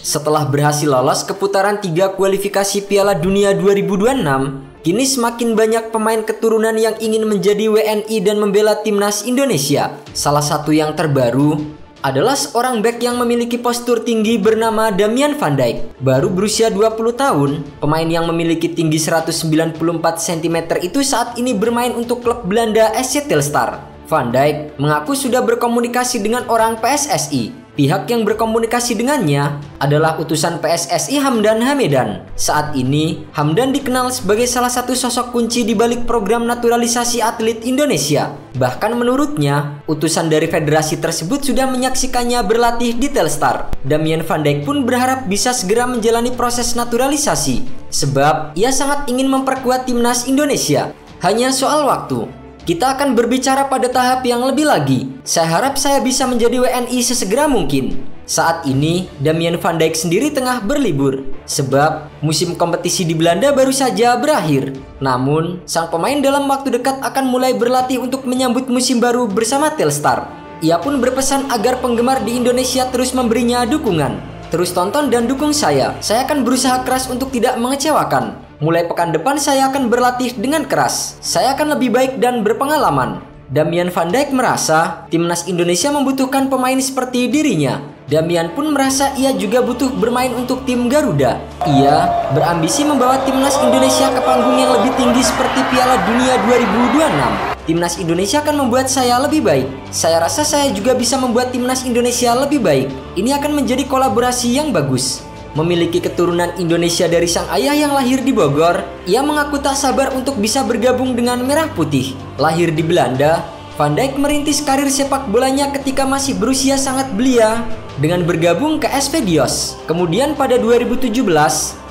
Setelah berhasil lolos ke putaran 3 kualifikasi Piala Dunia 2026, kini semakin banyak pemain keturunan yang ingin menjadi WNI dan membela timnas Indonesia. Salah satu yang terbaru adalah seorang bek yang memiliki postur tinggi bernama Damian van Dijk. Baru berusia 20 tahun, pemain yang memiliki tinggi 194 cm itu saat ini bermain untuk klub Belanda SC Telstar. Van Dijk mengaku sudah berkomunikasi dengan orang PSSI. Pihak yang berkomunikasi dengannya adalah utusan PSSI Hamdan Hamedan. Saat ini, Hamdan dikenal sebagai salah satu sosok kunci di balik program naturalisasi atlet Indonesia. Bahkan menurutnya, utusan dari federasi tersebut sudah menyaksikannya berlatih di Telstar. Damian van Dijk pun berharap bisa segera menjalani proses naturalisasi, sebab ia sangat ingin memperkuat timnas Indonesia. Hanya soal waktu. Kita akan berbicara pada tahap yang lebih lagi. Saya harap saya bisa menjadi WNI sesegera mungkin. Saat ini, Damian van Dijk sendiri tengah berlibur, sebab musim kompetisi di Belanda baru saja berakhir. Namun, sang pemain dalam waktu dekat akan mulai berlatih untuk menyambut musim baru bersama Telstar. Ia pun berpesan agar penggemar di Indonesia terus memberinya dukungan. Terus tonton dan dukung saya akan berusaha keras untuk tidak mengecewakan. Mulai pekan depan saya akan berlatih dengan keras. Saya akan lebih baik dan berpengalaman. Damian van Dijk merasa timnas Indonesia membutuhkan pemain seperti dirinya. Damian pun merasa ia juga butuh bermain untuk tim Garuda. Ia berambisi membawa timnas Indonesia ke panggung yang lebih tinggi seperti Piala Dunia 2026. Timnas Indonesia akan membuat saya lebih baik. Saya rasa saya juga bisa membuat timnas Indonesia lebih baik. Ini akan menjadi kolaborasi yang bagus. Memiliki keturunan Indonesia dari sang ayah yang lahir di Bogor, ia mengaku tak sabar untuk bisa bergabung dengan Merah Putih. Lahir di Belanda, Van Dijk merintis karir sepak bolanya ketika masih berusia sangat belia dengan bergabung ke SV Dios. Kemudian pada 2017,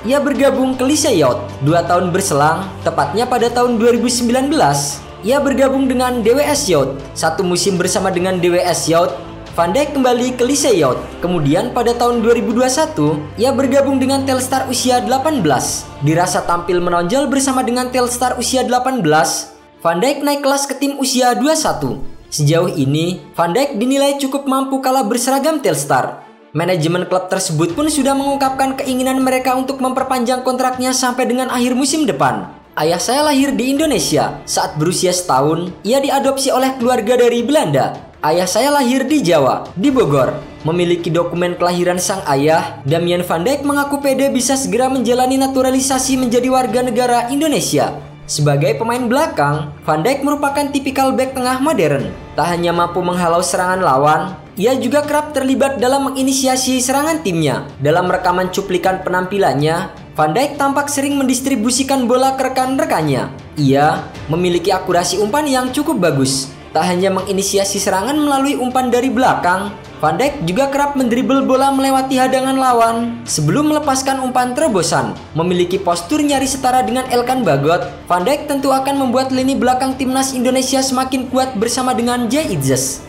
ia bergabung ke Liseyout. 2 tahun berselang, tepatnya pada tahun 2019, ia bergabung dengan DWS Youth. 1 musim bersama dengan DWS Youth, Van Dijk kembali ke Liseyout. Kemudian pada tahun 2021, ia bergabung dengan Telstar usia 18. Dirasa tampil menonjol bersama dengan Telstar usia 18, Van Dijk naik kelas ke tim usia 21. Sejauh ini, Van Dijk dinilai cukup mampu kala berseragam Telstar. Manajemen klub tersebut pun sudah mengungkapkan keinginan mereka untuk memperpanjang kontraknya sampai dengan akhir musim depan. Ayah saya lahir di Indonesia. Saat berusia setahun, ia diadopsi oleh keluarga dari Belanda. Ayah saya lahir di Jawa, di Bogor. Memiliki dokumen kelahiran sang ayah, Damian van Dijk mengaku pede bisa segera menjalani naturalisasi menjadi warga negara Indonesia. Sebagai pemain belakang, Van Dijk merupakan tipikal bek tengah modern. Tak hanya mampu menghalau serangan lawan, ia juga kerap terlibat dalam menginisiasi serangan timnya. Dalam rekaman cuplikan penampilannya, Van Dijk tampak sering mendistribusikan bola ke rekan-rekannya. Ia memiliki akurasi umpan yang cukup bagus. Tak hanya menginisiasi serangan melalui umpan dari belakang, Van Dijk juga kerap mendribel bola melewati hadangan lawan sebelum melepaskan umpan terobosan. Memiliki postur nyaris setara dengan Elkan Bagot, Van Dijk tentu akan membuat lini belakang timnas Indonesia semakin kuat bersama dengan Jay Itzes.